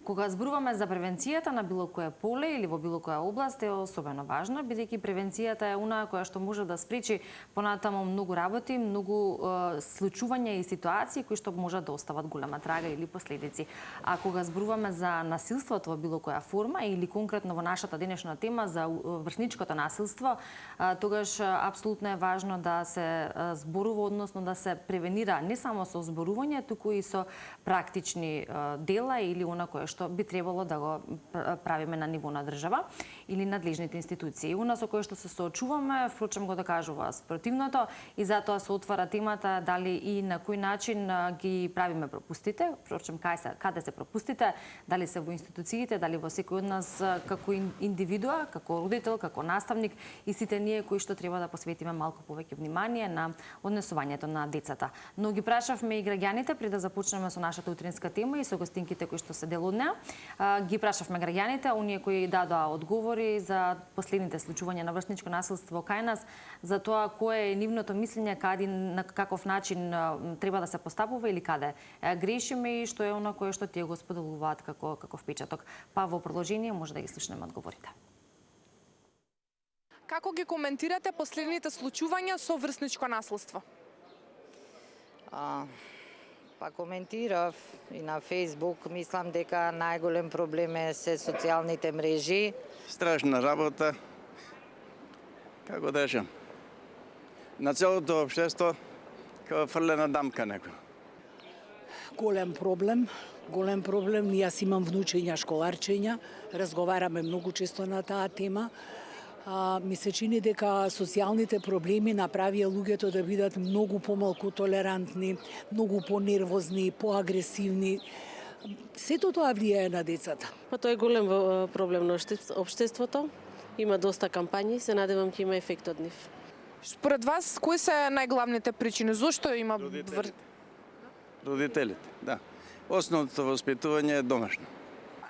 Кога зборуваме за превенцијата на било кое поле или во било која област е особено важно, бидејќи превенцијата е онаа која што може да спречи понатаму многу работи, многу случувања и ситуации кои што можат да остават голема трага или последици. А кога зборуваме за насилството во било која форма или конкретно во нашата денешна тема за врсничкото насилство, тогаш апсолутно е важно да се зборува, односно да се превенира не само со зборување, туку и со практични дела или она кое што би требало да го правиме на ниво на држава или надлежните институции. Она со кое што се соочуваме, впрочем го докажува спротивното и затоа се отвара темата дали и на кој начин ги правиме пропустите, впрочем каде се пропустите, дали се во институциите, дали во секој од нас како индивидуа, како родител, како наставник и сите ние кои што треба да посветиме малку повеќе внимание на однесувањето на децата. Но ги прашавме и граѓаните пред да започнеме со нашата утринска тема и со гостинките кои што се дел од неа. Ги прашавме граѓаните, оние кои дадоа одговори за последните случувања на врсничко насилство кај нас, за тоа кое е нивното мислење, каде на каков начин треба да се постапува или каде грешиме и што е она кое што тие го споделуваат како впечаток. Па во продолжение може да ги слушнеме одговорите. Како ги коментирате последните случувања со врсничко насилство? Па коментирав и на Facebook, мислам дека најголем проблем е се социјалните мрежи. Страшна работа, како да речем, на целото општество како фрлена дамка некој. Голем проблем. Јас имам внучења, школарчења, разговараме многу често на таа тема. Ми се чини дека социјалните проблеми направија луѓето да бидат многу помалку толерантни, многу понервозни, поагресивни. Сето тоа влијае на децата. Па тоа е голем проблем на општеството. Има доста кампањи, се надевам ќе има ефект од нив. Според вас, кои се најглавните причини? Зошто има Родителите, да. Основното воспитување е домашно.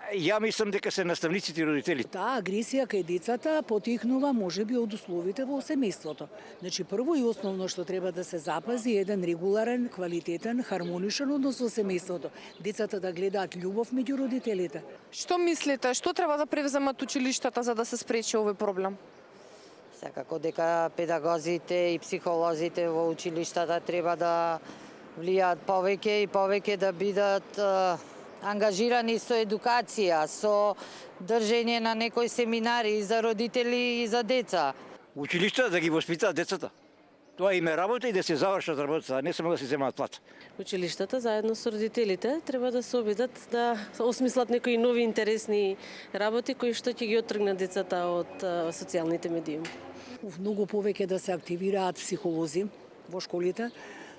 Ја мислам дека се наставниците и родителите. Таа агресија кај децата потекнува можеби од условите во семејството. Значи прво и основно што треба да се запази е еден регуларен, квалитетен, хармоничен однос во семејството. Децата да гледаат љубов меѓу родителите. Што мислите, што треба да превземат училиштата за да се спречи овој проблем? Секако дека педагозите и психолозите во училиштата треба да влијаат повеќе и повеќе да бидат ангажирани со едукација, со држење на некои семинари за родители и за деца. Училиштата да ги воспитаат децата. Тоа им е работа и да се завршат работата, а не само да се земаат плата. Училиштата заедно со родителите треба да се обидат да осмислат некои нови интересни работи кои што ќе ги оттргнат децата од социјалните медиуми. Многу повеќе да се активираат психолози во школите.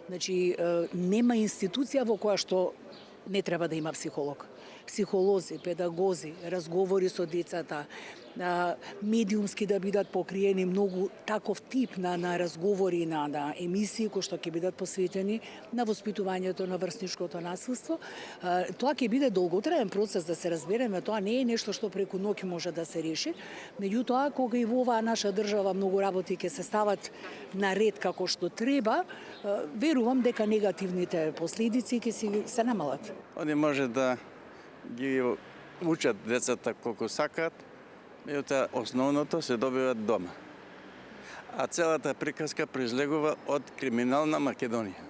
Значи нема институција во која што не треба да има психолог. Психолози, педагози, разговори со децата, медиумски да бидат покриени многу таков тип на разговори, на емисии кои што ќе бидат посветени на воспитувањето на врсничкото насилство. Тоа ќе биде долготраен процес, да се разбереме, тоа не е нешто што преку ноќ може да се реши. Меѓутоа, кога и во оваа наша држава многу работи ќе се стават на ред како што треба, верувам дека негативните последици ќе се намалат. Они може да ги учат децата колку сакаат, меѓутоа основното се добива дома. А целата приказка произлегува од криминална Македонија.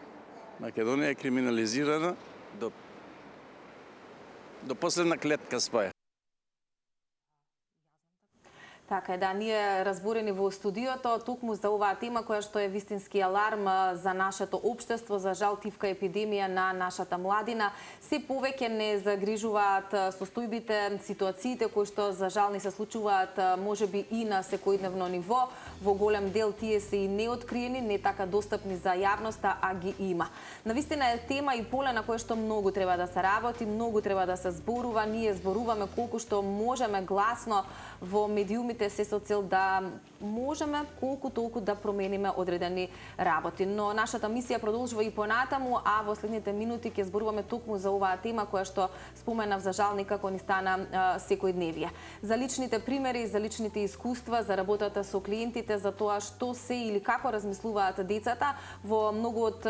Македонија е криминализирана до последна клетка своја. Така е, да, ние разборени во студиото токму за оваа тема која што е вистински аларм за нашето општество, за жал тивка епидемија на нашата младина. Се повеќе не загрижуваат состојбите, ситуациите кои што за жал не се случуваат можеби и на секојдневно ниво. Во голем дел тие се и неоткриени, не така достапни за јавноста, а ги има. Навистина е тема и поле на кое што многу треба да се работи, многу треба да се зборува. Ние зборуваме колку што можеме гласно во медиумите се со цел да можеме колку толку да промениме одредени работи. Но нашата мисија продолжува и понатаму, а во следните минути ќе зборуваме токму за оваа тема која што споменав за жал некако ни стана секојдневие. За личните примери, за личните искуства, за работата со клиентите, за тоа што се или како размислуваат децата во многу од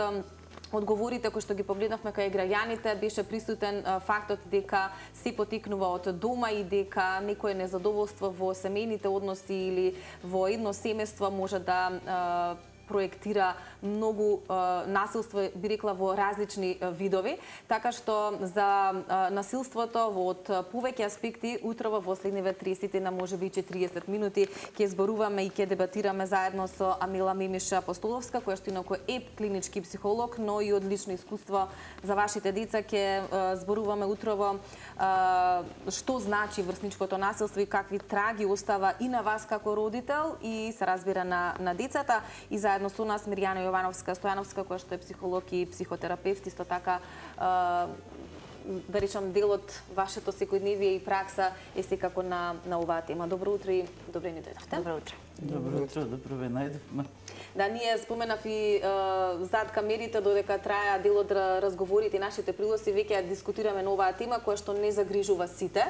одговорите кои што ги погледнавме кај граѓаните, беше присутен фактот дека се потекнува од дома и дека некое незадоволство во семејните односи или во едно семејство може да проектира многу насилство, би рекла, во различни видови, така што за насилството од повеќе аспекти утрово во следниве 30 на можеби 40 минути ќе зборуваме и ќе дебатираме заедно со Амила Мемиша Апостоловска, која што инаку е клинички психолог, но и од лично искуство за вашите деца ќе зборуваме утрово што значи врсничкото насилство и какви траги остава и на вас како родител и се разбира на децата, и заедно со нас Мирјана Јовановска-Стојановска, која што е психолог и психотерапевт, исто така да речам дел од вашето секојдневие и пракса е секако на оваа тема. Добро утро и добре ни дојдовте. Добро утро. Добро утро, добро ве најдовме. Да, ние споменав и зад камерите додека траја дел од разговорите и нашите прилози, веќе ја дискутираме на оваа тема која што не загрижува сите.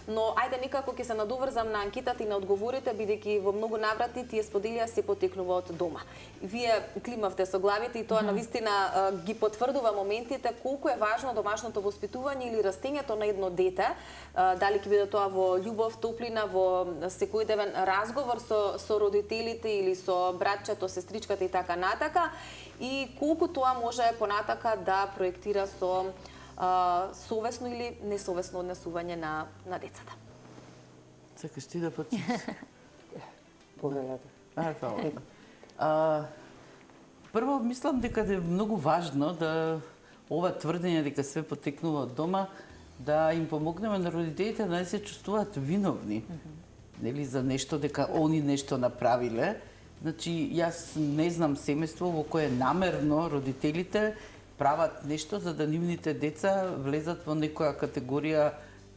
Но ајде некако ќе се надоврзам на анкетата и на одговорите, бидејќи во многу наврати тие споделија се потекнува од дома. Вие климавте со главите и тоа навистина ги потврдува моментите колку е важно домашното воспитување или растењето на едно дете, дали ќе биде тоа во љубов, топлина, во секојдневен разговор со родителите или со братчето, сестричката и така натака, и колку тоа може понатака да проектира со совесно или несовесно однесување на децата. Сакаш ти да почнеш? Повелете. Фала. Прво, мислам дека е многу важно да ова тврдење дека све потекнува од дома, да им помогнеме на родителите да не се чувствуваат виновни. Нели, за нешто дека они нешто направиле. Значи, јас не знам семејство во кое намерно родителите прават нешто за да нивните деца влезат во некоја категорија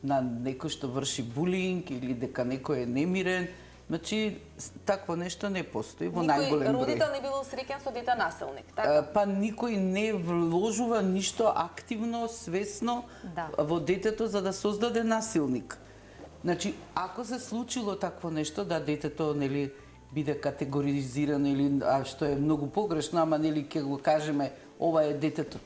на некој што врши булинг или дека некој е немирен. Значи, такво нешто не постои во најголем број. Никој родител не бил среќен со дете насилник, така? Па никој не вложува ништо активно, свесно во детето за да создаде насилник. Значи, ако се случило такво нешто, да детето, нели, биде категоризирано или што е многу погрешно, ама нели ќе го кажеме ова е детето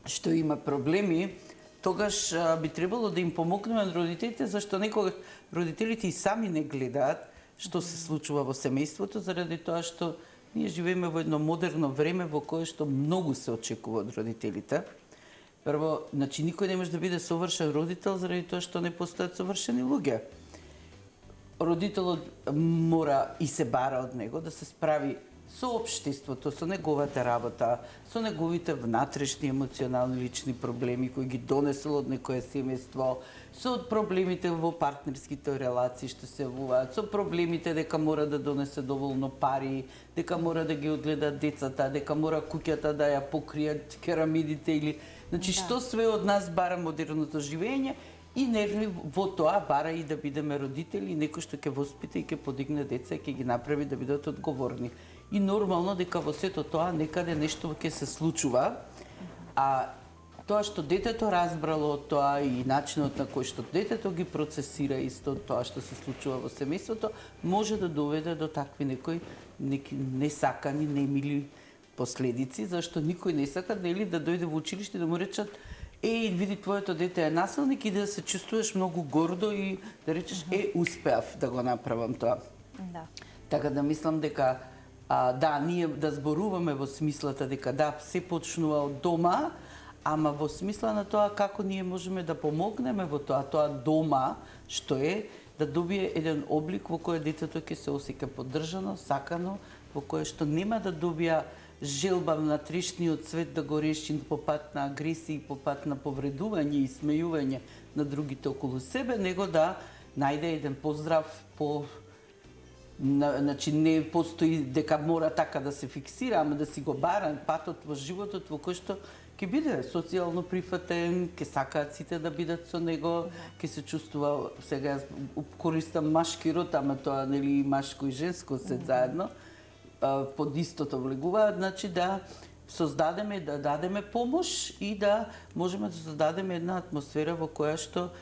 што има проблеми, тогаш би требало да им помогнеме на родителите, зашто некогаш родителите и сами не гледаат што се случува во семејството, заради тоа што ние живееме во едно модерно време во кое што многу се очекува од родителите. Прво, значи никој не може да биде совршен родител заради тоа што не постојат совршени луѓе. Родителот мора и се бара од него да се справи со општеството, со неговата работа, со неговите внатрешни емоционални лични проблеми кои ги донесел од некое семејство, со проблемите во партнерските релации што се јавуваат, со проблемите дека мора да донесе доволно пари, дека мора да ги одгледа децата, дека мора куќата да ја покријат керамидите или, значи што све од нас бара модерното живење. И нерви во тоа бара и да бидеме родители, некој што ќе воспита и ќе подигне деца и ќе ги направи да бидат одговорни. И нормално дека во сето тоа некаде нешто ќе се случува, а тоа што детето разбрало од тоа и начинот на кој што детето ги процесира исто тоа што се случува во семејството, може да доведе до такви некои несакани, немили последици, зашто никој не сака нели да дојде во училиште да му речат види твоето дете е насилник и да се чувствуваш многу гордо и да речеш успеав да го направам тоа. Да. Така да мислам дека ние да зборуваме во смислата дека се почнува од дома, ама во смисла на тоа како ние можеме да помогнеме во тоа дома, што е да добие еден облик во кој детето ќе се осеќа поддржано, сакано, во кој што нема да добија желба на трешниот свет да го реши по пат на агресија, по пат на повредување и смејување на другите околу себе, него да најде еден поздрав, значи не постои дека мора така да се фиксира, ама да си го бара патот во животот во кој што ќе биде социјално прифатен, ќе сакаат сите да бидат со него, ќе се чувствува, сега користам машки род, ама тоа нели машко и женско се заедно, под истото влегуваат, значи да создадеме, да дадеме помош и да можеме да создадеме една атмосфера во која што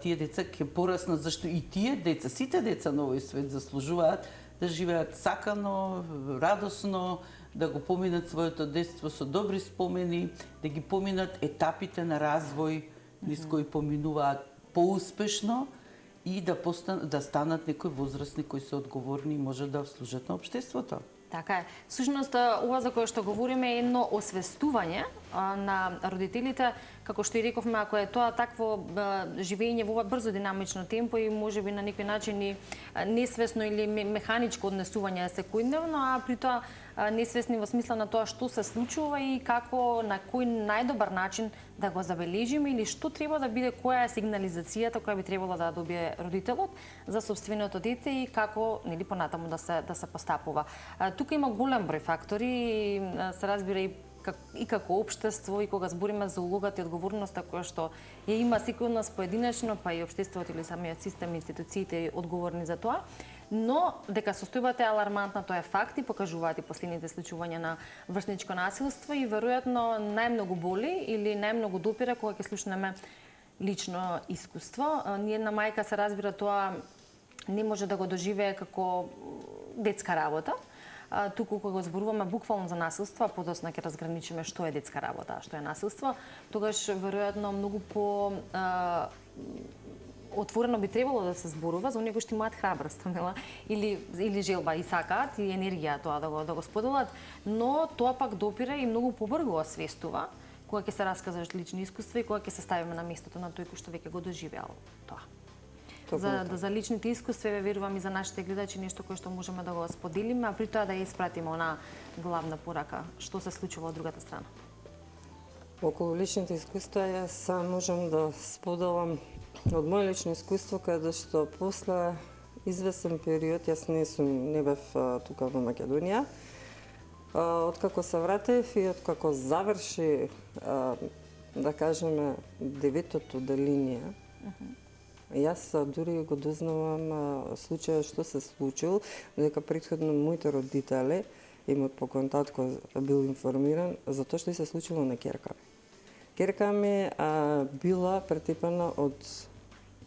тие деца ќе пораснат, зашто и тие деца, сите деца на овој свет заслужуваат да живеат сакано, радосно, да го поминат своето детство со добри спомени, да ги поминат етапите на развој низ кои поминуваат поуспешно и да станат некои возрастни кои се одговорни и може да служат на општеството. Така е. Сушност, ова за кое што говориме е едно освестување на родителите, како што и рековме, ако е тоа такво живење во ова брзо динамично темпо и можеби на некој начин и несвесно или механичко однесување секојдневно, а при тоа несвесни во смисла на тоа што се случува и како, на кој најдобар начин да го забележиме или што треба да биде, која е сигнализацијата која би требало да добие родителот за собственото дете и како нели понатаму да се постапува. Тука има голем број фактори и се разбира и како општество и кога збориме за улогата и одговорноста која што ја има секој од нас поединечно, па и општеството или самиот систем, институциите одговорни за тоа. Но дека состојбата е алармантна, тоа е факт и покажуваат и последните случувања на врсничко насилство и веројатно најмногу боли или најмногу допира кога ќе слушнеме лично искуство. Ниедна мајка се разбира тоа не може да го доживее како детска работа. Туку кога зборуваме буквално за насилство, а подоцна ќе разграничиме што е детска работа, а што е насилство, тогаш веројатно многу по отворено би требало да се зборува за оние кои што имаат храброст, или желба и сакаат и енергија тоа да го споделат, но тоа пак допира и многу побрзо освестува кога ќе се раскажат лични искуства и кога ќе се ставиме на местото на тој кој што веќе го доживеал тоа. За личните искуства, верувам и за нашите гледачи, нешто кое што можеме да го споделиме, а при тоа да ја испратиме она главна порака, што се случува од другата страна. Околу личните искуства, јас можам да споделам од моје лично искуство, каде што после известен период, јас не бев тука во Македонија, откако се вратев и откако заврши, да кажеме, 9-тото деление, јас дури го дознавам случајот што се случил, дека претходно моите родители и мојот поконтатко бил информиран за тоа што се случило на ќерка ми. Ќерка ми била претепана од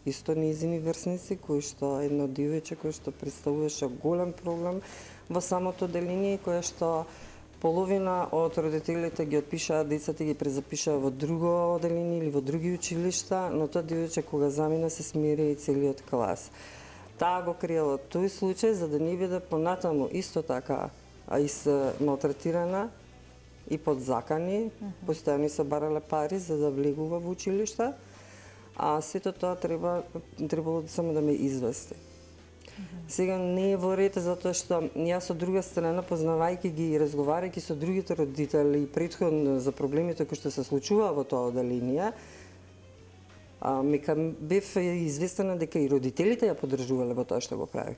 исто нејзини врсници, кои што едно девојче кој што представуваше голем проблем во самото деление, која што половина од родителите ги отпишаат децата и ги презапишаа во друго оделение или во други училишта, но тоа девојче кога замина се смири и целиот клас. Таа го криела тој случај за да не биде понатаму исто така малтретирана и под закани, постојано се барале пари за да влегува во училишта, а сето тоа требало само да ме извести. Сега не е во ред затоа што јас од друга страна, познавајќи ги и разговарајќи со другите родители претходно за проблемите кои што се случува во тоа оделение, бев известена дека и родителите ја поддржувале во тоа што го прави.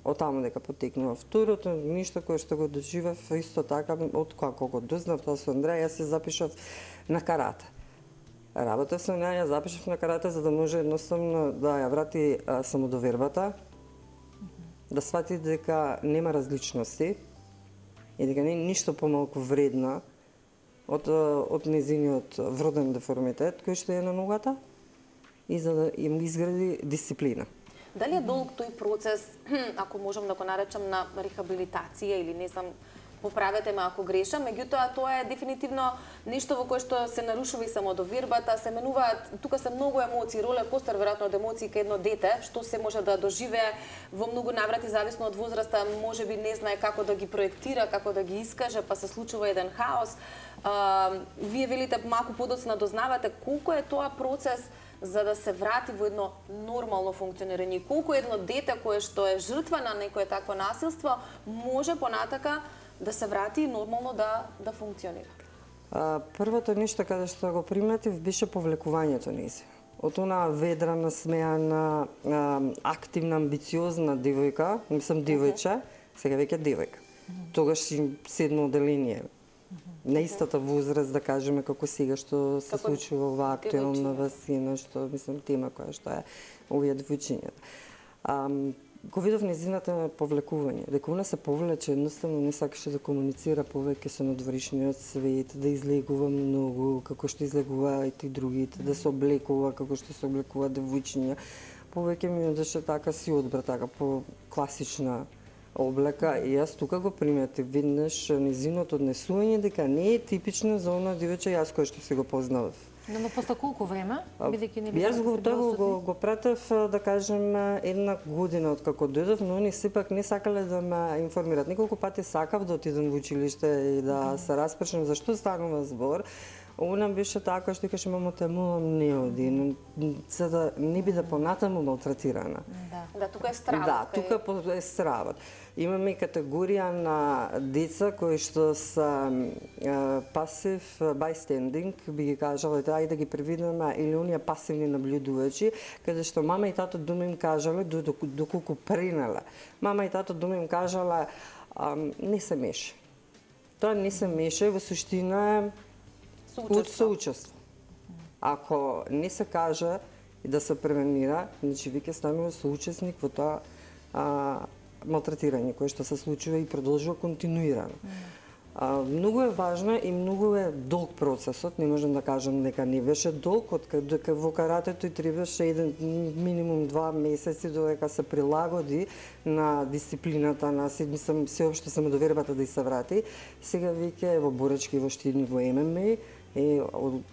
Од таму дека потекнува. Второто нешто кое што го доживев исто така, од како го дознав тоа со Андреја, јас се запишав на карате. Работа со неја, ја запишав на карате за да може едноставно да ја врати самодовербата, да свати дека нема различности и дека не е ништо помалку вредна од незиниот вроден деформитет кој што е на ногата и за да им изгради дисциплина. Дали е долг тој процес, ако можам да го наречам, на рехабилитација или не знам, поправете ме ако грешам, меѓутоа тоа е дефинитивно нешто во кое што се нарушува и самодовербата, се менуваат, тука се многу емоции, роле постар веројатно од емоции кај едно дете, што се може да доживее во многу наврати зависно од возраста, можеби не знае како да ги проектира, како да ги искаже, па се случува еден хаос. Вие велите малку подоцна дознавате колку е тоа процес за да се врати во едно нормално функционирање, колку едно дете кое што е жртва на некое такво насилство може понатака да се врати нормално да функционира? Првото нешто каде што го приметив беше повлекувањето низ. Од она ведрана, смеана, активна, амбициозна девојка, мислам девојче, сега веќе девојка. Тогаш седно оделение. На истата возраст, да кажеме, како сега што се случува ова актуелна васина, што мислам тема која што е овие девојчињата. Го видов незината повлекување, дека она се повлече, едноставно не сакаше да комуницира повеќе со надворешниот свет, да излегува многу, како што излегуваат и другите, да се облекува како што се облекува девојчиња. Повеќе ми одеше така си одбра, така по класична облека и јас тука го приметив веднаш низиното однесување дека не е типично за она девојче јас кој што се го познавав. Но после колку време, бидејќи не Јас го пратев, да кажем, 1 година од како дојдов, но они сепак не сакале да ме информираат. Неколку пати сакав да отидам во училиште и да се распрашам за што станува збор. Она беше така што каже мамо те молам не оди, за да не биде понатаму малтретирана. Да, тука е стравот. Да, тука е стравот. Имаме категорија на деца кои што се пасив bystanding, би ги кажала, ајде да ги преведеме, или оние пасивни наблюдувачи, каде што мама и тато дома им кажале доколку пренале. Мама и тато дома им кажала не се меше. Тоа не се меше, во суштина е соучество. Ако не се каже и да се превенира, значи веќе станува соучесник во тоа малтретирање кое што се случува и продолжува континуирано. Многу е важно и многу е долг процесот, не можам да кажам дека не беше долг, дека во каратето и требаше минимум 2 месеци додека се прилагоди на дисциплината, на сеопшто самодовербата да се врати. Сега веќе во боречки во штини во ММА и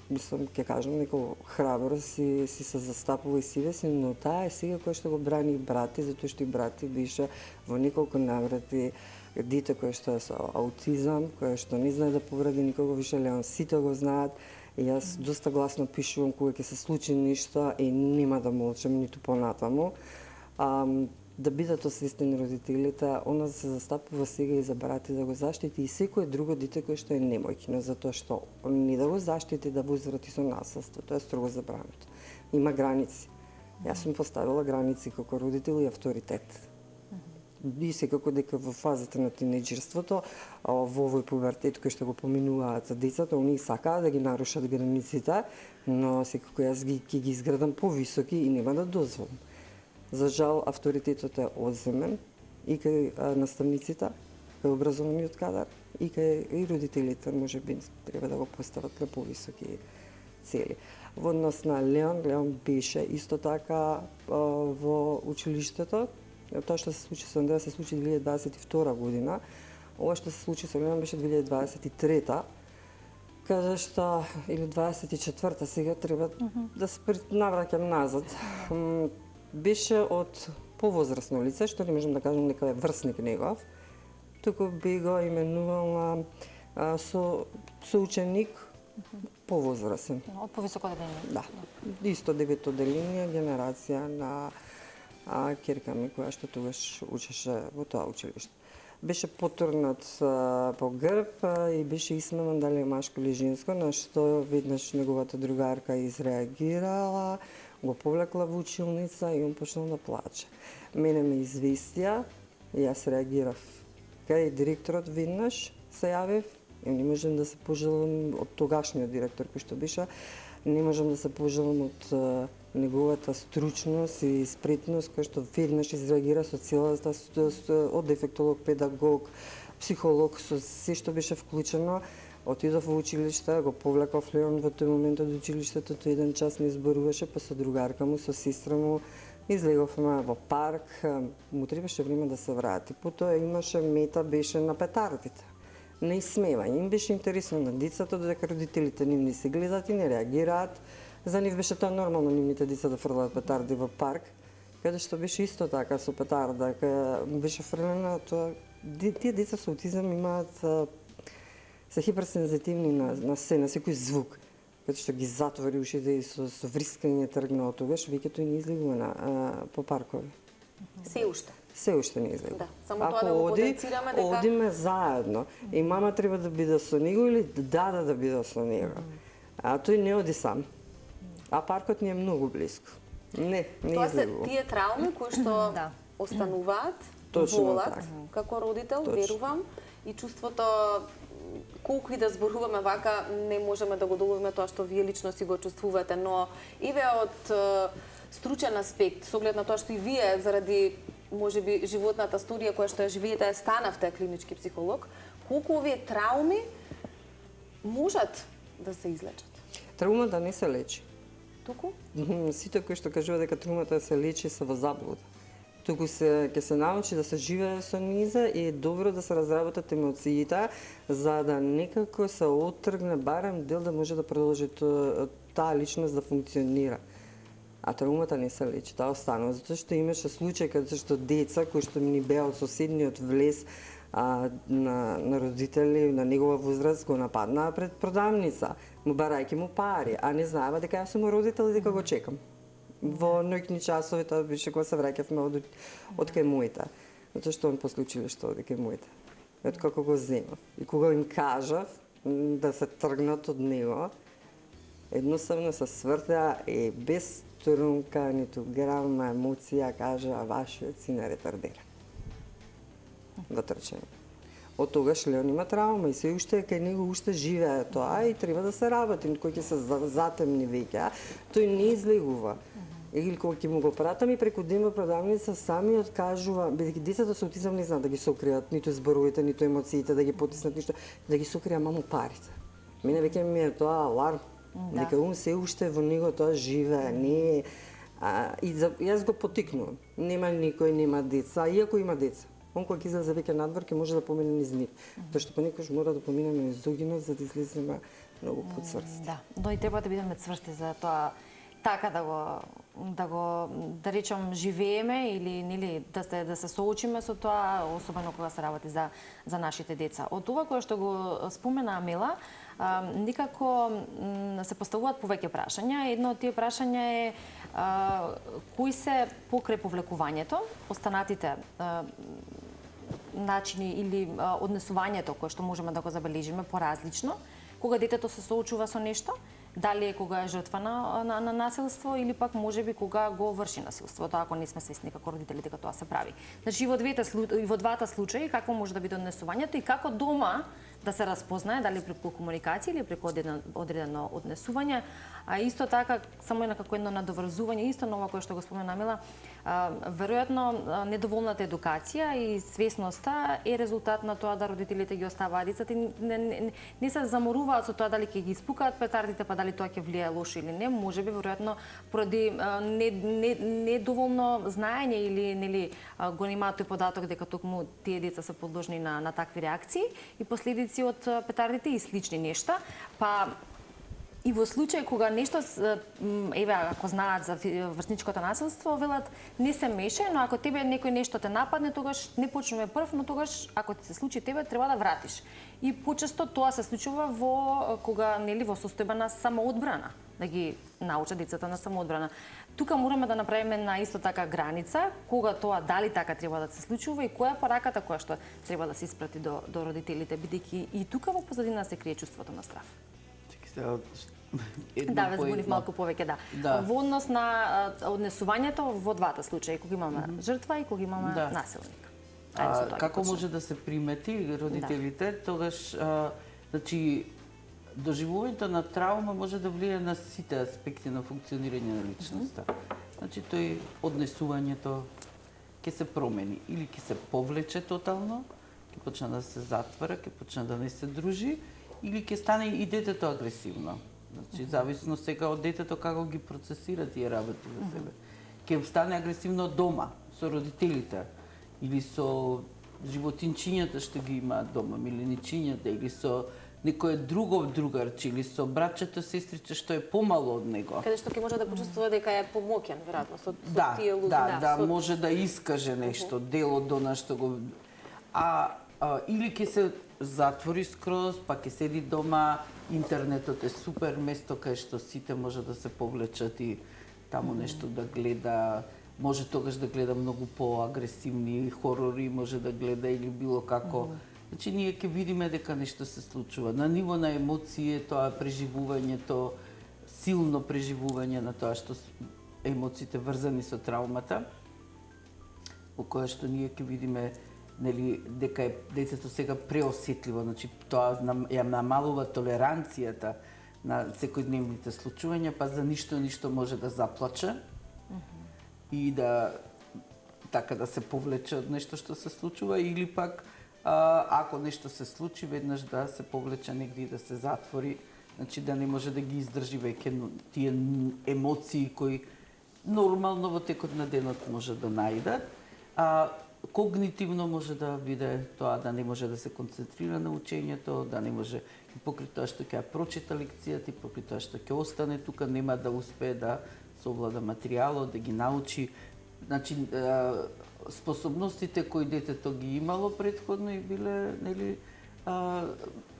мислам ќе кажам некој храбро си се застапува и себе си, но таа е сега кој што го брани брати, затоа што и брати беше во неколку наврати дете кое што е со аутизам, кое што не знае да повреди никого више, леон сите го знаат. И јас доста гласно пишувам кога ќе се случи ништо и нема да молчам ниту понатаму. Да бидат освестени родителите, она се застапува сега и за брати да го заштити и секое друго дете кое што е немоќно, затоа што не да го заштити да го изврати со насилство, тоа е строго забрането. Има граници. Јас сум поставила граници како родител и авторитет. И секако дека во фазата на тинејџерството, во овој пубертет кој што го поминуваат децата, они сакаат да ги нарушат границите, но секако јас ќе ги изградам повисоки и нема да дозволам. За жал, авторитетот е одземен и кај наставниците, кај образованиот кадар, и кај и родителите, може би, треба да го постават на повисоки цели. Во однос на Леон беше исто така во училиштето. Тоа што се случи со Андреа се случи 2022 година. Ова што се случи со Леон беше 2023, каде што, или 24-та, сега треба да се навраќам назад. Беше од повозрастно лице, што не можам да кажам дека е врсник негов, туку би го именувала соученик повозрастен. Од повисоко одделение. Да. Исто 9-то одделение, генерација на ќерка ми која што тогаш учеше во тоа училиште. Беше потурнат по грб и беше исменен дали машко или женско, на што веднаш неговата другарка изреагирала, го повлекла во училница и он почнал да плаче. Мене ме известија, јас реагирав кај директорот веднаш, се јавив и не можам да се пожалам од тогашниот директор кој што беше, не можам да се пожалам од неговата стручност и спретност која што веднаш изреагира со целата, од дефектолог, педагог, психолог, со се што беше вклучено. Отидов во училиште, го повлеков Леон во тој момент од училиштето, тој еден час не зборуваше, па со другарка му, со сестра му, излеговме во парк, му требаше време да се врати. Потоа имаше мета, беше на петардите. На исмевање. Им беше интересно на децата, додека родителите ним не се гледат и не реагираат. За нив беше тоа нормално нивните деца да фрлаат петарди во парк, каде што беше исто така со петарда, каде беше фрлена тоа. Тие деца со аутизам имаат се хиперсензитивни на се, на секој звук. Каде што ги затвори ушите и со врискање тргна од тогаш, веќе тој не излегува по паркови. Се уште. Се уште не излегува. Да, само тоа да го потенцираме дека одиме заедно. И мама треба да биде со него или дада да биде со него. А тој не оди сам. А паркот ни е многу близко. Не тоа се излегува. тие трауми кои што остануваат, волат како родител, верувам, и чувството колку и да зборуваме вака, не можеме да го доловиме тоа што вие лично си го чувствувате, но еве од стручен аспект, со оглед на тоа што и вие заради можеби животната студија која што ја живеете, станавте клинички психолог, колку овие трауми можат да се излечат? Траумата не се лечи. Туку? Сите кои што кажуваат дека траумата се лечи се во заблуда. туку ќе се научи да се живее со низа и е добро да се разработат емоциите, за да некако се оттргне барем дел да може да продолжи таа личност да функционира. А травмата не се лечи, таа останува, затоа што имаше случаи каде што деца кои што ни беа од соседниот влез на родители на негова возраст го нападнаа пред продавница, му барајќи му пари, а не знаева дека јас сум родител и дека го чекам. Во ноќни часови тоа беше кога се враќавме од кај моите, затоа што он после училиште оди кај моите. Од како го земав и кога им кажав да се тргнат од него, едноставно се свртеа и без трунка, ниту грама емоција, кажа вашиот син е ретардиран. Да трчем. Од тогаш Леон има травма и се уште кај него уште живее тоа и треба да се работи, кој ќе се затемни веќе, тој не излегува. Или кога ќе му го пратам и преку ден во продавница сами откажува, бидејќи децата со аутизам не знаат да ги сокријат ниту зборовите, ниту емоциите, да ги потиснат ништо, да ги сокрија мамо парите. Мене веќе ми е тоа аларм. Дека он се уште во него тоа живее, не и јас го потикнувам. Нема никој, нема деца, иако има деца. Он кога ќе излезе веќе надвор ќе може да помине низ нив. Тоа што понекогаш мора да поминеме низ дугинот за да излеземе многу поцврсти. Да, но и треба да бидеме цврсти за тоа така да речам живееме или нели да се соочиме со тоа, особено кога се работи за нашите деца. Од ова кое што го спомена Амела, никако се поставуваат повеќе прашања. Едно од тие прашања е кои се покрај повлекувањето, останатите начини или однесувањето кое што можеме да го забележиме поразлично, кога детето се соочува со нешто, дали е кога е жртва на насилство или пак можеби кога го врши насилството, ако не сме свесни како родители дека тоа се прави. Значи и во двата случаи како може да биде однесувањето и како дома да се разпознае дали преку комуникација или преку одредено однесување, а исто така само некако едно надоврзување, исто на ова кое што го спомена Мила, веројатно недоволната едукација и свесноста е резултат на тоа да родителите ги оставаат децата и не се заморуваат со тоа дали ќе ги испукаат петардите, па дали тоа ќе влијае лошо или не, можеби веројатно поради недоволно знаење или нели го немаат тој податок дека токму тие деца се подложни на такви реакции и последици од петардите и слични нешта, па и во случај кога нешто, еве, ако знаат за врсничкото насилство, велат не се меше, но ако тебе некој нешто те нападне, тогаш не почнеме прв, но тогаш ако ти се случи тебе, треба да вратиш. И почесто тоа се случува кога нели во состојба на самоодбрана, да ги научат децата на самоодбрана. Тука мораме да направиме на исто така граница, кога тоа дали така треба да се случува и која е пораката која што треба да се испрати до родителите, бидејќи и тука во позадина се крие чувството на страв. Да, ве збунив малку повеќе, да. Во однос на однесувањето во двата случаи, кога имаме жртва и кога имаме насилник. Како може да се примети родителите, тогаш значи доживувањето на травма може да влијае на сите аспекти на функционирање на личноста. Значи тој однесувањето ќе се промени или ќе се повлече тотално, ќе почне да се затвара, ќе почне да не се дружи, или ќе стане и детето агресивно. Значи, зависно сега од детето како ги процесира тие работи за себе. Ќе стане агресивно дома, со родителите, или со животинчињата што ги имаат дома, миленичињата, или со некој другарче, или со братчето, сестриче што е помало од него. Каде што ќе може да почувствува дека е помоќен, веројатно, со тие луѓе. Да, може да искаже нешто, дел од она што го... Или ќе се затвори скроз, па ќе седи дома, интернетот е супер место кај што сите може да се повлечат и таму нешто да гледа, може тогаш да гледа многу поагресивни хорори, може да гледа или било како. Значи ние ќе видиме дека нешто се случува. На ниво на емоции, тоа преживувањето, силно преживување на тоа што емоциите врзани со травмата, во која што ние ќе видиме нели дека детето сега преосетливо, значи тоа ја намалува толеранцијата на секојдневните случувања, па за ништо може да заплаче и да така да се повлече од нешто што се случува или пак ако нешто се случи веднаш да се повлече негде и да се затвори, значи да не може да ги издржи веќе тие емоции кои нормално во текот на денот може да најдат. Когнитивно може да биде тоа да не може да се концентрира на учењето, да не може и покрај тоа што ќе ја прочита лекцијата и покрај тоа што ќе остане тука, нема да успее да совлада материјалот, да ги научи. Значи, способностите кои детето ги имало предходно и биле, нели,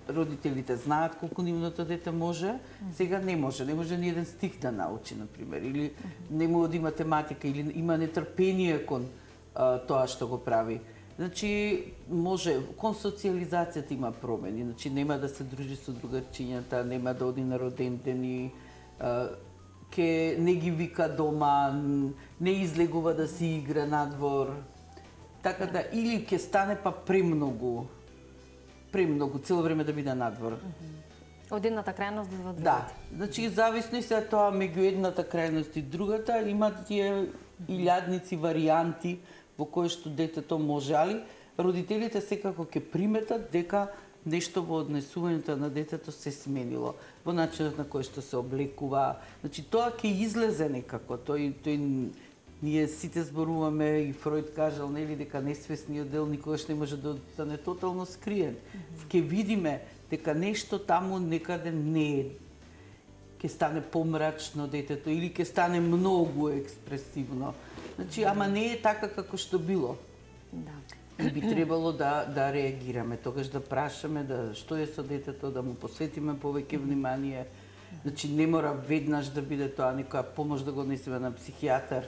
родителите знаат колку нивното дете може, сега не може ни еден стих да научи, например, или не може да има тематика, или има нетрпение кон тоа што го прави. Значи, може, кон социализацијата има промени, значи нема да се дружи со другарчињата, нема да оди на роден дени, ке не ги вика дома, не излегува да си игра надвор. Така да, или ќе стане па премногу, цело време да биде надвор. Од едната крајност до другата. Да, значи зависно се тоа меѓу едната крајност и другата, има тие илјадници варијанти во кои што детето може, али родителите секако ќе приметат дека нешто во однесувањето на детето се сменило, во начинот на кој што се облекува. Значи тоа ќе излезе некако, тој ние сите зборуваме и Фројд кажал, нели, дека несвесниот дел никогаш не може да остане тотално скриен. Ќе видиме дека нешто таму некаде не е. Ќе стане помрачно детето или ќе стане многу експресивно. Значи, ама не е така како што било. Да. И би требало да реагираме, тогаш да прашаме што е со детето, да му посветиме повеќе внимание. Значи, не мора веднаш да биде тоа некоја помош да го несеме на психијатар,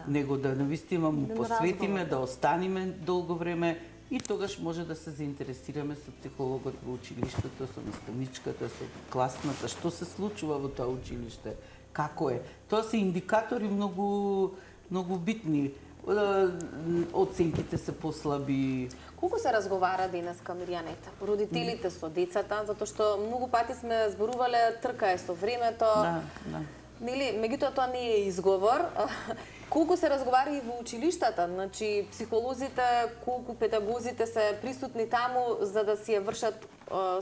него да навистина му посветиме, да останиме долго време и тогаш може да се заинтересираме со психологот во училиштето, со наставничката, со класната, што се случува во тоа училиште, како е. Тоа се индикатори многу битни. Оценките се послаби. Колку се разговара денеска, Миријанета, родителите со децата, затоа што многу пати сме зборувале, трка е со времето. Да. Нели, меѓутоа тоа не е изговор. Колку се разговара и во училиштата, значи психолозите, колку педагозите се присутни таму за да си ја вршат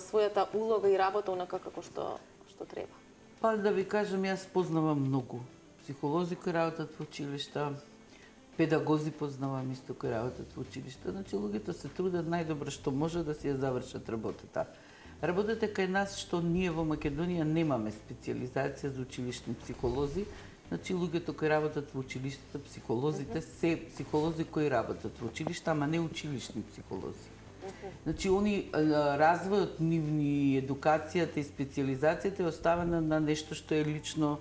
својата улога и работа онака како што треба? Па да ви кажам, јас познавам многу психолози кои работат во училишта, педагози познавам исто кои работат во училишта. Значи луѓето се трудат најдобро што може да си ја завршат работата. Работата кај нас што ние во Македонија немаме специализација за училишни психолози. Значи луѓето кои работат во училиштата, психолозите се психолози кои работат во училишта, ама не училишни психолози. Значи они развојот нивни, едукацијата и специализацијата е оставена на нешто што е лично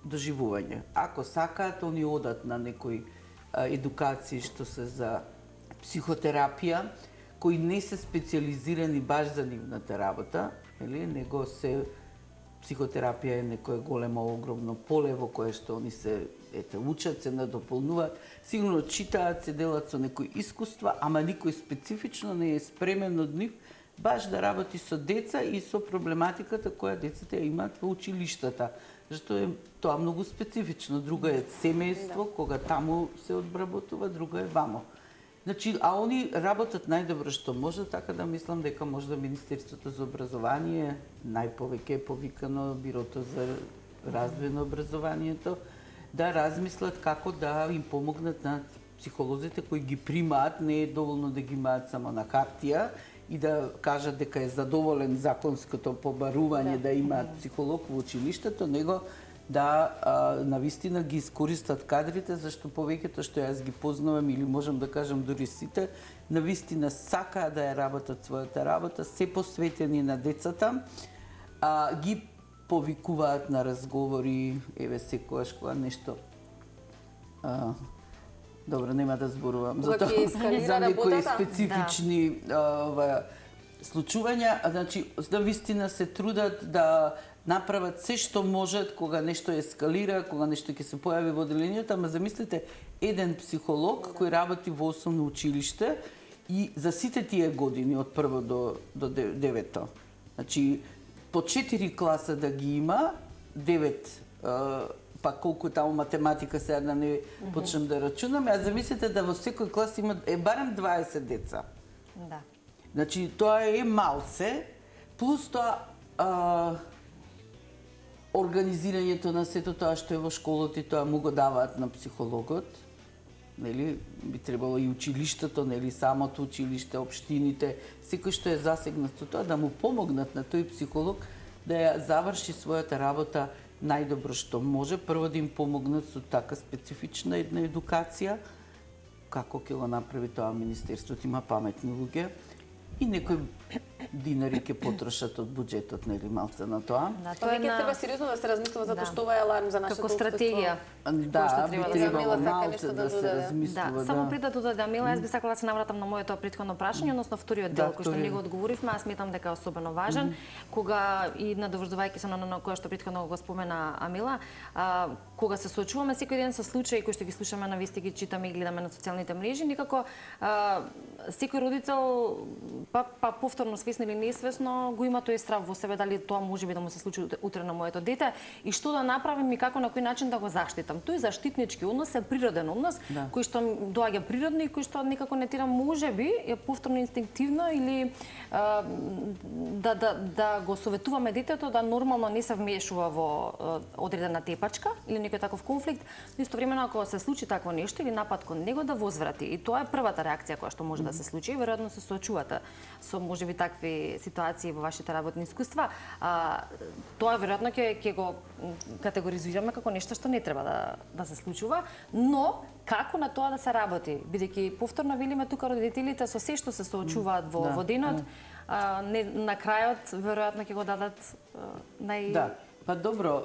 доживување. Ако сакаат, они одат на некои едукации што се за психотерапија, кои не се специализирани баш за нивната работа, него се психотерапија е некое големо, огромно поле во кое што они се учат, се надополнуваат, сигурно читаат, се делат со некои искуства, ама никој специфично не е спремен од нив баш да работи со деца и со проблематиката која децата имаат во училиштата. Зашто е тоа многу специфично. Друга е семејство, кога таму се одбработува, друга е вамо. Значи, а они работат најдобро што може, така да мислам дека може да Министерството за образование, најповеќе е повикано Бирото за развој на образованието, да размислат како да им помогнат на психолозите кои ги примаат, не е доволно да ги имаат само на хартија и да кажат дека е задоволен законското побарување да имаат психолог во училиштето, него да навистина ги искористат кадрите, зашто повеќето што јас ги познавам или можам да кажам дури сите, навистина сакаат да ја работат својата работа, се посветени на децата, ги повикуваат на разговори, еве секогаш кога нешто добро, нема да зборувам за тоа, за некои специфични случувања, значи навистина се трудат да направат се што можат кога нешто ескалира, кога нешто ќе се појави во одделението, ама замислите еден психолог кој работи во основно училиште и за сите тие години од прво до девето. Значи по 4 класа да ги има, 9 па колку таму математика сега да не почнем да рачунаме, а замислите да во секој клас има барем 20 деца. Да. Значи тоа е малце, плюс тоа организирањето на сето тоа што е во школот и тоа му го даваат на психологот. нели, би требало и училиштето, нели, самото училиште, општините, секој што е засегнат со тоа, да му помогнат на тој психолог да ја заврши својата работа најдобро што може. Прво да им помогнат со така специфична една едукација, како ќе го направи тоа Министерството, има паметни луѓе, и некои динари ќе потрошат од буџетот, нели, малце на тоа. Да, Тоа веќе треба сериозно да се размислува, затоа што ова е аларм за нашето како стратегија. Да, би требало малце нешто да се размислува. Да, само пред да додаде Амила, јас би сакала да се навратам на моето претходно прашање, односно вториот дел кој што ние го одговоривме, аз сметам дека е особено важен, кога и надоврзувајќи се на кое што претходно го спомена Амила, кога се соочуваме секој ден со случаи кои што ги слушаме на вести, ги читаме и гледаме на социјалните мрежи, никако секој родител па повторно свесно или несвесно го има тој страв во себе дали тоа можеби да му се случи утре на моето дете и што да направим и како на кој начин да го заштитам. Тој заштитнички однос е природен однос кој што доаѓа природно и кој што некако не тира можеби е повторно инстинктивно или да го советуваме детето да нормално не се вмешува во одредена тепачка или некој таков конфликт, но истовремено ако се случи такво нешто или напад кон него да возврати. И тоа е првата реакција која што може да се случи. Веројатно се соочувате со можеби такви ситуации во вашите работни искуства. Тоа веројатно ќе го категоризираме како нешто што не треба да се случува, но како на тоа да се работи, бидејќи повторно велиме тука родителите со се што се соочуваат во денот, на крајот веројатно ќе го дадат Да, па добро,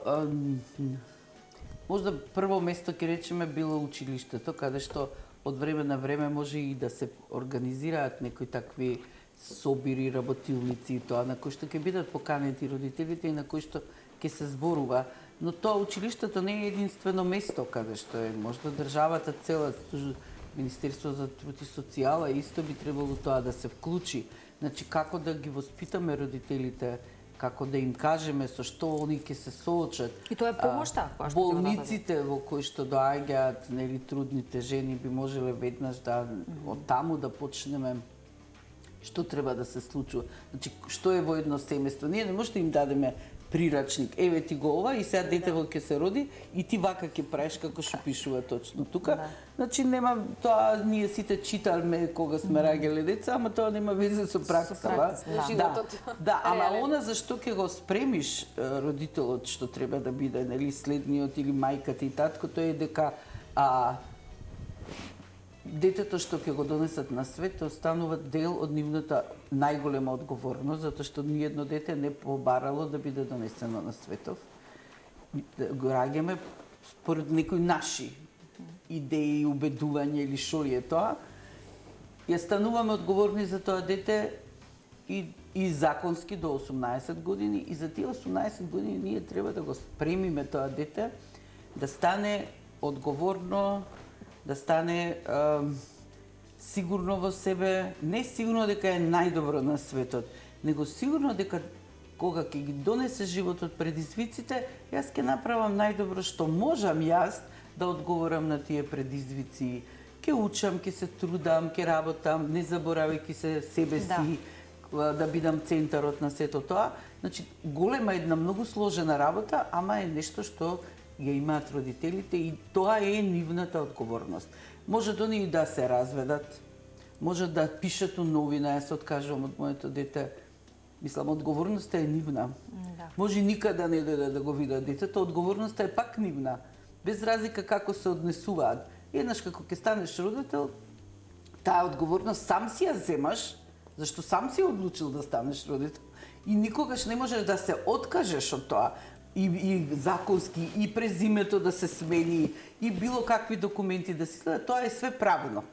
можда прво место ќе речеме било училиштето, каде што од време на време може и да се организираат некои такви собири, работилници и тоа, на кои што ќе бидат поканети родителите и на кои што ќе се зборува. Но тоа училиштето не е единствено место каде што е. Можда државата цела, Министерство за труд и социјала, исто би требало тоа да се вклучи. Значи, како да ги воспитаме родителите, како да им кажеме со што они ќе се соочат. И тоа е помошта. Болниците во кои што доаѓаат, нели, трудните жени би можеле веднаш да од таму да почнеме што треба да се случува. Значи, што е во едно семејство? Ние не може да им дадеме прирачник. Еве ти го ова и сега детево ќе се роди и ти вака ќе правиш како што пишува точно тука. Значи нема тоа, ние сите читалме кога сме раѓале деца, ама тоа нема везе со пракса. Да, ама она зашто ќе го спремиш родителот што треба да биде, нели, следниот или мајката и таткото е дека детето што ќе го донесат на свет останува дел од нивната најголема одговорност, затоа што ниедно дете не побарало да биде донесено на светов. Го раѓаме според некои наши идеи, убедувања или шо ли е тоа. Ја стануваме одговорни за тоа дете и законски до 18 години и за тие 18 години ние треба да го спремиме тоа дете да стане одговорно, да стане сигурно во себе, не сигурно дека е најдобро на светот, него сигурно дека кога ќе ги донесе животот предизвиците, јас ќе направам најдобро што можам јас да одговорам на тие предизвици. Ќе учам, ќе се трудам, ќе работам, не заборавајќи се себе си, да бидам центарот на сето тоа. Значи, голема една многу сложена работа, ама е нешто што ја имаат родителите и тоа е нивната одговорност. Може да они да се разведат, може да пишат у новина, јас откажувам од моето дете. Мислам, одговорноста е нивна. Може никада не дојде да го видат детето, одговорноста е пак нивна. Без разлика како се однесуваат. Еднаш како ќе станеш родител, таа одговорност сам си ја земаш, зашто сам си одлучил да станеш родител и никогаш не можеш да се откажеш од тоа. И законски, и през името да се смени, и било какви документи да се следат, тоа е све правилно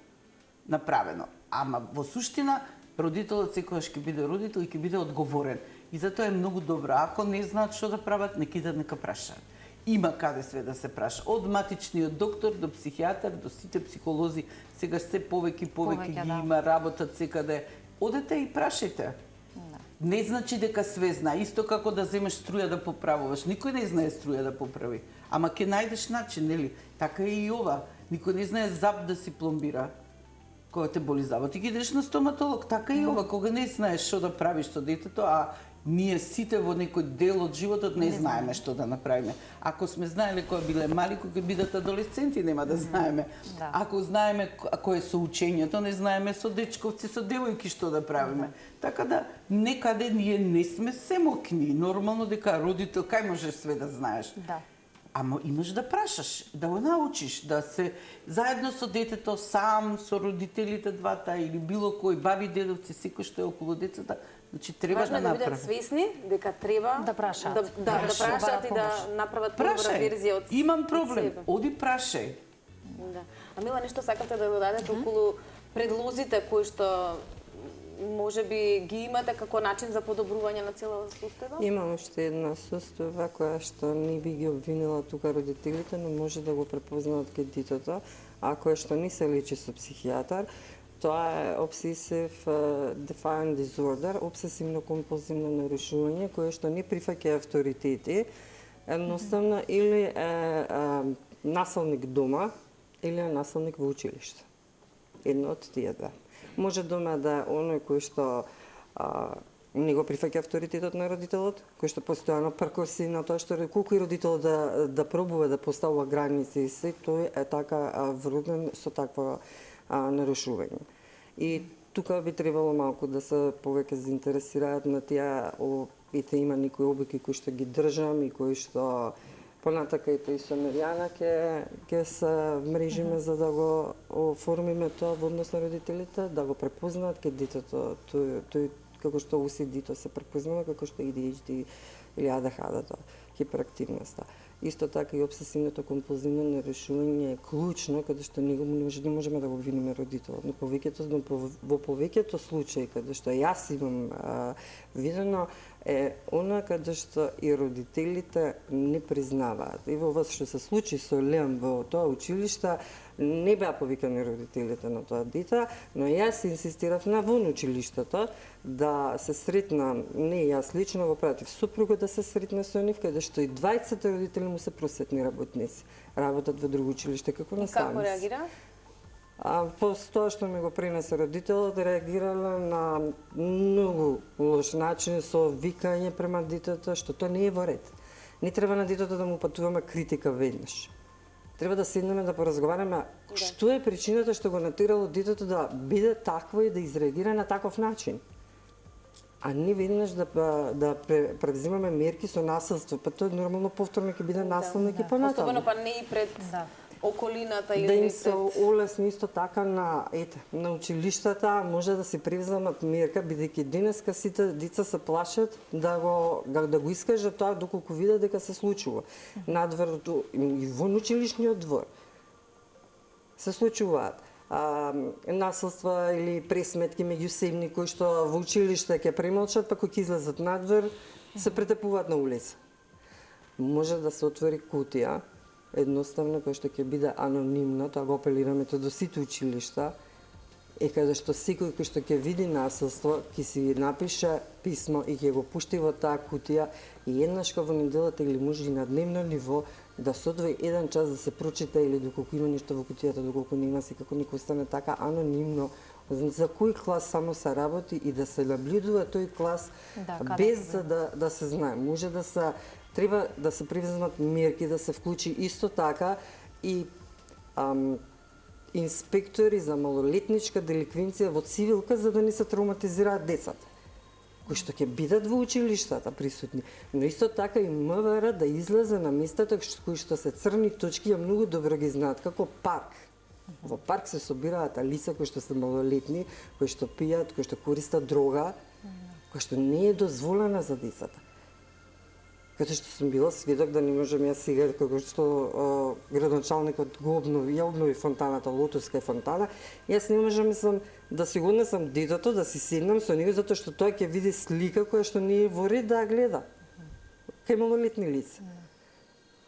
направено. Ама во суштина, родителот секогаш ќе биде родител и ќе биде одговорен. И затоа е многу добро. Ако не знаат што да прават, нека прашаат. Има каде све да се праша. Од матичниот доктор до психијатар, до сите психолози, сега се повеќе ги има, работат секаде. Одете и прашајте. Не значи дека све знае, исто како да земеш струја да поправуваш. Никој не знае струја да поправи. Ама ќе најдеш начин, нели? Така е и ова. Никој не знае зап да си пломбира. Кога те боли забот, ти ги идеш на стоматолог. Така и ова, кога не знаеш што да правиш со детето, а Ние сите во некој дел од животот не знаеме што да направиме. Ако сме знаеле кога биле мали, кога бидат адолесценти, нема да знаеме. Ако знаеме кој е со учењето, не знаеме со дечковци, со девојки што да правиме. Така да некаде ние не сме семокни. Нормално дека родител кај можеш све да знаеш. Ама имаш да прашаш, да го научиш, да се заедно со детето, сам, со родителите двата или било кој, баби, дедовци, секој што е околу децата, значи треба да направи. Важно е да бидат свесни дека треба да прашаат. Да прашаат и да направат подобра верзија од имам проблем, оди прашај. Да. А Мила, нешто сакате да додадете околу предлозите кои што може би ги имате како начин за подобрување на целата состојба? Имам уште една состојба која што не би ги обвинила тука родителите, но може да го препознаат кај детето, а која што не се лечи со психијатар. Тоа е Obsessive Defiant Disorder, обсесивно-компулзивно нарушување, кое што не прифаќа авторитети, едноставно или е насилник дома, или е насилник во училиште. Едно од тие две. Може дома да е оној кој што не го прифаќа авторитетот на родителот, кој што постојано пркоси на тоа што колку и родител да пробува да поставува граници и се, тој е така вроден со такво нарушување. И тука би требало малку да се повеќе заинтересираат на тие, ете има некои обики кои што ги држам и кои што понатака и тој со Мирјана ќе се мрежиме за да го оформиме тоа во однос на родителите, да го препознаат кај детето, тој како што OCD-то се препознава, како што ADHD или ADHD-то, хиперактивноста. Исто така и обсесивното компулзивно нарушување е клучно, каде што не можеме да го обвиниме родителот. Но во повеќето случаи каде што јас имам видено е она каде што и родителите не признаваат. И во што се случи со Леон во тоа училиште, не беа повикани родителите на тоа дете, но јас инсистирав на вон училиштето да се сретна, не јас лично го пратив супругот да се сретне со нив, каде што и двајцата родители му се просветни работници. Работат во друго училиште како наставници. И како реагира? По тоа што ми го пренесе родителот, реагирала на многу лош начин со викање према детето, што тоа не е во ред. Не треба на детето да му патуваме критика веднаш. Треба да седнеме да поразговараме што е причината што го натерало детето да биде такво и да изреагира на таков начин. А не веднаш да превзимаме мерки со насилство, па тоа нормално повторно ќе биде насилник и понатаму. Особено па не и пред околината или да им пред... се олесни исто така на училиштата, може да се превземат мерка, бидејќи денеска сите деца се плашат да го искажат тоа доколку видат дека се случува. Надвор и во училишниот двор се случуваат насилства или пресметки меѓусебни кои што во училиште ќе премолчат, па кога ќе излезат надвор се претепуваат на улица. Може да се отвори кутија едноставно кој што ќе биде анонимно, тоа го апелираме до сите училишта, каде што секој кој што ќе види насилство, ќе си напише писмо и ќе го пушти во таа кутија и еднаш во неделата или може и на дневно ниво да се одвои еден час да се прочита или доколку има нешто во кутијата, доколку нема си, како нека остане така анонимно, за кој клас само се работи и да се наблюдува тој клас без да се знае. Може да се треба да се превземат мерки, да се вклучи исто така и инспектори за малолетничка деликвенција во цивилка за да не се травматизираат децата, кои што ќе бидат во училиштата присутни. Но исто така и МВР да излезе на местата кои што се црни точки, ја многу добро ги знаат, како парк. Во парк се собираат лица кои што се малолетни, кои што пијат, кои што користат дрога, кои што не е дозволена за децата. Като што сум била сведок да не можам јас сега, како што градоначалникот го обнови фонтаната, Лотоска фонтана, јас не можам да си го однесам детето, да си седнам со него, затоа што тој ќе види слика која што не е во ред да гледа. Кај малолетни лица.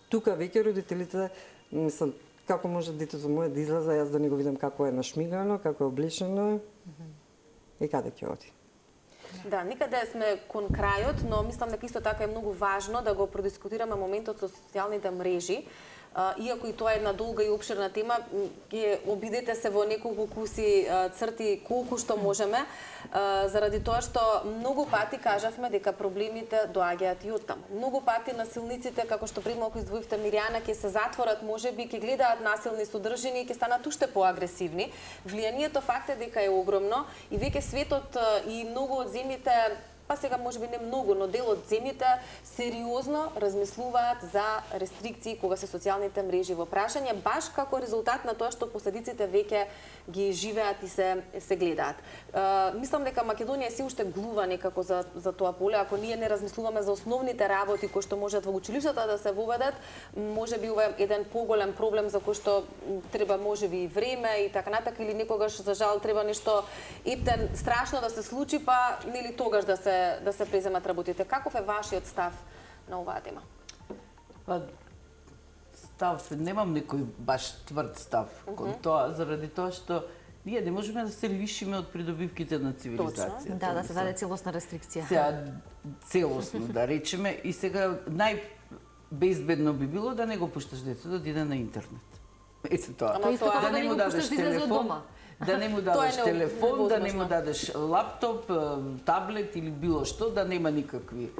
Тука веќе родителите, мислам, како може детето моје да излезе, јас да не го видам како е нашмигано, како е облечено и каде ќе оди. Да, никаде сме кон крајот, но мислам дека исто така е многу важно да го продискутираме моментот со социјалните мрежи. иако и тоа е една долга и обширна тема, ќе обидете се во неколку куси црти колку што можеме, заради тоа што многу пати кажавме дека проблемите доаѓаат и оттаму. Многу пати насилниците, како што пред малку издвоивте Миријана, ќе се затворат, можеби ќе гледаат насилни содржини и ќе станат уште поагресивни. Влијанието факт е дека е огромно и веќе светот и многу од земјите, па сега можеби не многу, но дел од земјите сериозно размислуваат за рестрикции кога се социјалните мрежи во прашање, баш како резултат на тоа што последиците веќе ги живеат и се гледаат. Мислам дека Македонија е се уште глува некако за тоа поле, ако ние не размислуваме за основните работи кои што можат во училиштата да се воведат, можеби ова е еден поголем проблем за кој што треба можеби и време и така натака, или некогаш за жал треба нешто ептен страшно да се случи, па нели тогаш да се преземат работите. Каков е вашиот став на оваа тема? Став, немам некој баш тврд став кон тоа, заради тоа што ние не можеме да се лишиме од придобивките на цивилизацијата. Да, да се даде целосна рестрикција. Сега, целосно да речеме, и сега најбезбедно би било да не го пушташ детето да иде на интернет. Ето тоа. Да не му дадеш телефон, да не му дадеш телефон, да не му дадеш лаптоп, таблет или било што, да нема никакви.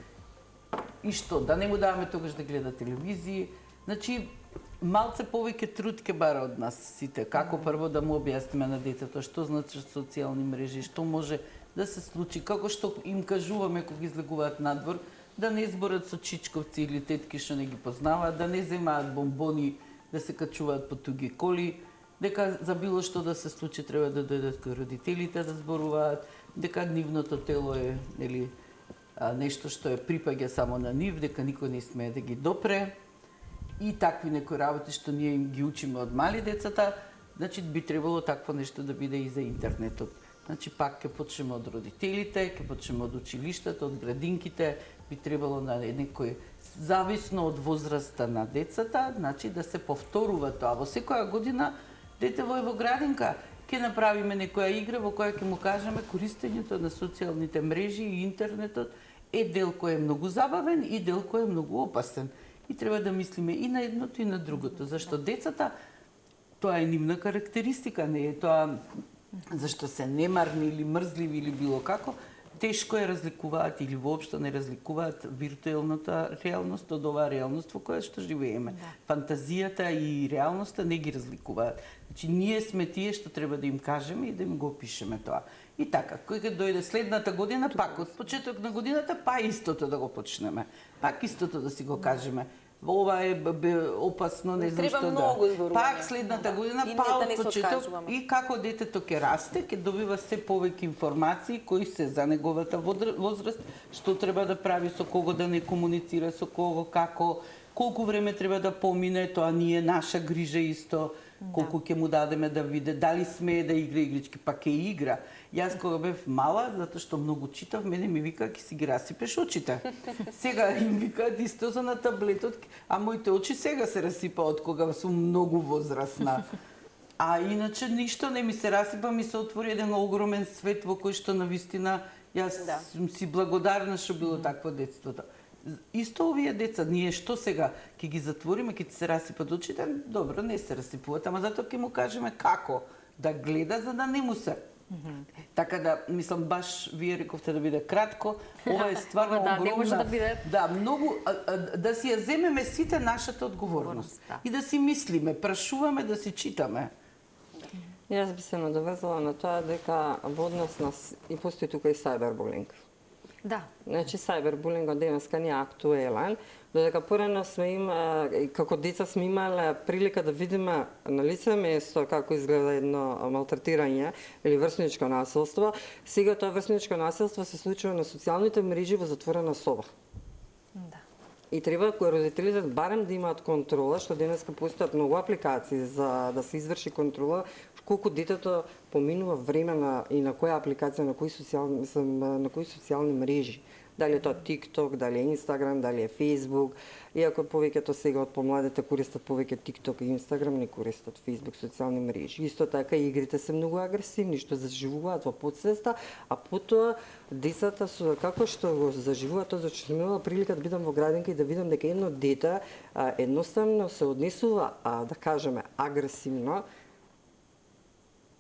И што, да не му даваме тогаш да гледа телевизија. Значи, малце повеќе труд ке бара од нас сите. Како прво да му објасниме на детето што значат социјални мрежи, што може да се случи, како што им кажуваме кога излегуваат надвор, да не изборат со чичковци или тетки што не ги познаваат, да не земаат бомбони, да се качуваат по туги коли, дека за било што да се случи треба да дојдат кај родителите да зборуваат, дека нивното тело е нешто што е припаѓа само на нив, дека никој не смее да ги допре. И такви некои работи што ние им ги учиме од мали децата, значи би требало такво нешто да биде и за интернетот. Значи пак ќе почнеме од родителите, ќе почнеме од училиштата, од градинките, би требало на некој зависно од возраста на децата, значи да се повторува тоа. Во секоја година детево е во градинка, ќе направиме некоја игра во која ќе му кажеме користењето на социјалните мрежи и интернетот е дел кој е многу забавен и дел кој е многу опасен. И треба да мислиме и на едното и на другото, зашто децата, тоа е нивна карактеристика, не е тоа зашто се немарни или мрзливи или било како, тешко е разликуваат или воопшто не разликуваат виртуелната реалност од оваа реалност во која што живееме. Да. Фантазијата и реалноста не ги разликуваат. Значи, ние сме тие што треба да им кажеме и да им го опишеме тоа. И така, кој ќе дојде следната година, пак од почеток на годината, па истото да го почнеме. Пак истото да си го кажеме. Ова е опасно, не знам што да. Пак следната година, па од почеток, и како детето ќе расте, ќе добива се повеќе информации кои се за неговата возраст, што треба да прави, со кого да не комуницира, со кого, како, колку време треба да помине, тоа ние наша грижа исто, колку ќе му дадеме да види, дали смее да игра игрички, па ќе игра. Јас кога бев мала, затоа што многу читав, мене ми вика ќе си ги расипеш очите. Сега им викаат исто за на таблетот, а моите очи сега се расипа од кога сум многу возрастна. А иначе ништо не ми се расипа, ми се отвори еден огромен свет во кој што навистина јас сум си благодарна што било такво детството. Исто овие деца, ние што сега ќе ги затвориме, ќе ти се расипат очите, добро, не се расипуваат, ама затоа ќе му кажеме како да гледа за да не му се. Така да, мислам, баш вие рековте да биде кратко, ова е стварно огромна... не може да биде... Да, многу, да си ја земеме сите нашата одговорност. И да си мислиме, прашуваме, да си читаме. Јас би се надовезала на тоа дека во однос нас и постои тука и сайбербулинг. Да. Значи, сайбербулингот денеска не е актуелен, додека порано како деца сме имале прилика да видиме на лице место како изгледа едно малтретирање или врсничко насилство. Сега тоа врсничко насилство се случува на социјалните мрежи во затворена соба. Да. И треба родителите барем да имаат контрола, што денеска постојат многу апликации за да се изврши контрола, колку детето поминува време и на која апликација, на кои социјални мрежи. Дали е тоа TikTok, дали е Instagram, дали е Facebook. Иако повеќето сега од помладите користат повеќе TikTok и Instagram, не користат Facebook, социјални мрежи. Исто така и игрите се многу агресивни, што заживуваат во подсвеста, а потоа децата како што го заживуваат тоа, зашто сум имала прилика да бидам во градинка и да видам дека едно дете едноставно се однесува, да кажеме, агресивно,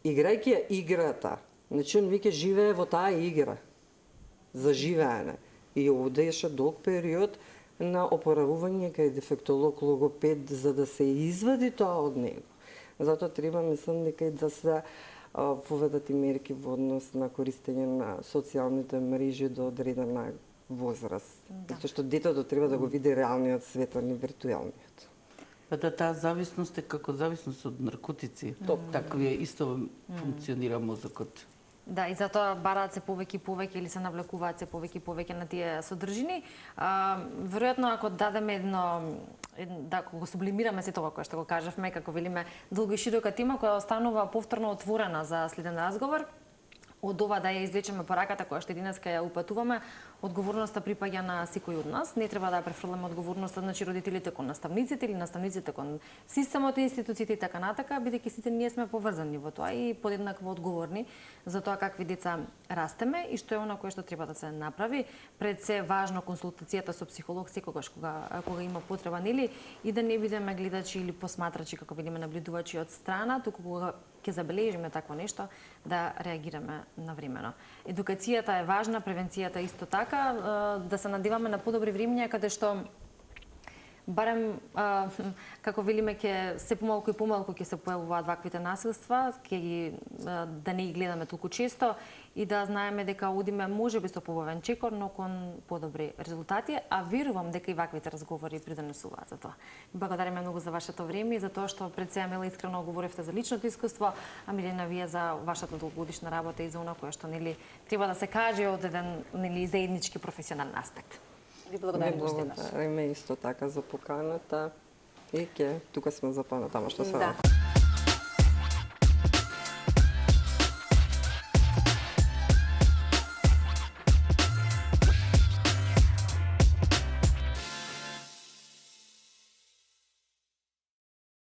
играјќи ја играта. Значи, он веќе живее во таа игра. За живеене. И одеше долг период на опоравување кај дефектолог, логопед, за да се извади тоа од него. Затоа треба, мислам, дека и да се поведат и мерки во однос на користење на социјалните мрежи до одредена возраст. Затоа што детето треба да го види реалниот свет, а не виртуелниот. Па да таа зависност е како зависност од наркотици. Таквија исто функционира мозокот. Да, и затоа бараат се повеќе и повеќе или се навлекуваат се повеќе и повеќе на тие содржини. Веројатно, ако дадеме да го сублимираме се тоа кое што го кажавме, како велиме, долго и широка тема која останува повторно отворена за следен разговор, од ова да ја извлечеме пораката која што денеска ја упатуваме, одговорноста припаѓа на секој од нас. Не треба да ја префрламе одговорноста, значи родителите кон наставниците или наставниците кон системот, институциите и така натака, бидејќи сите ние сме поврзани во тоа и подеднакво одговорни за тоа какви деца растеме и што е она кое што треба да се направи. Пред се важно консултацијата со психолог секогаш кога има потреба, нели, и да не бидеме гледачи или посматрачи, како видиме, наблюдувачи од страна, туку кога ќе забележиме такво нешто, да реагираме навремено. Едукацијата е важна, превенцијата исто така, да се надеваме на подобри времиња каде што барем како велиме ќе се помалку и помалку ќе се појавуваат ваквите насилства, да не ги гледаме толку често и да знаеме дека одиме можеби со побавен чекор, но кон подобри резултати, а верувам дека и ваквите разговори придонесуваат за тоа. Благодариме многу за вашето време и за тоа што пред се Мила искрено говоревте за личното искуство, а Милена вие за вашата долгогодишна работа и за она кое што нели треба да се каже од еден нели заеднички професионален аспект. Ви благодариме уште еднаш. Благодариме исто така за поканата и тука сме за понатамошна Да.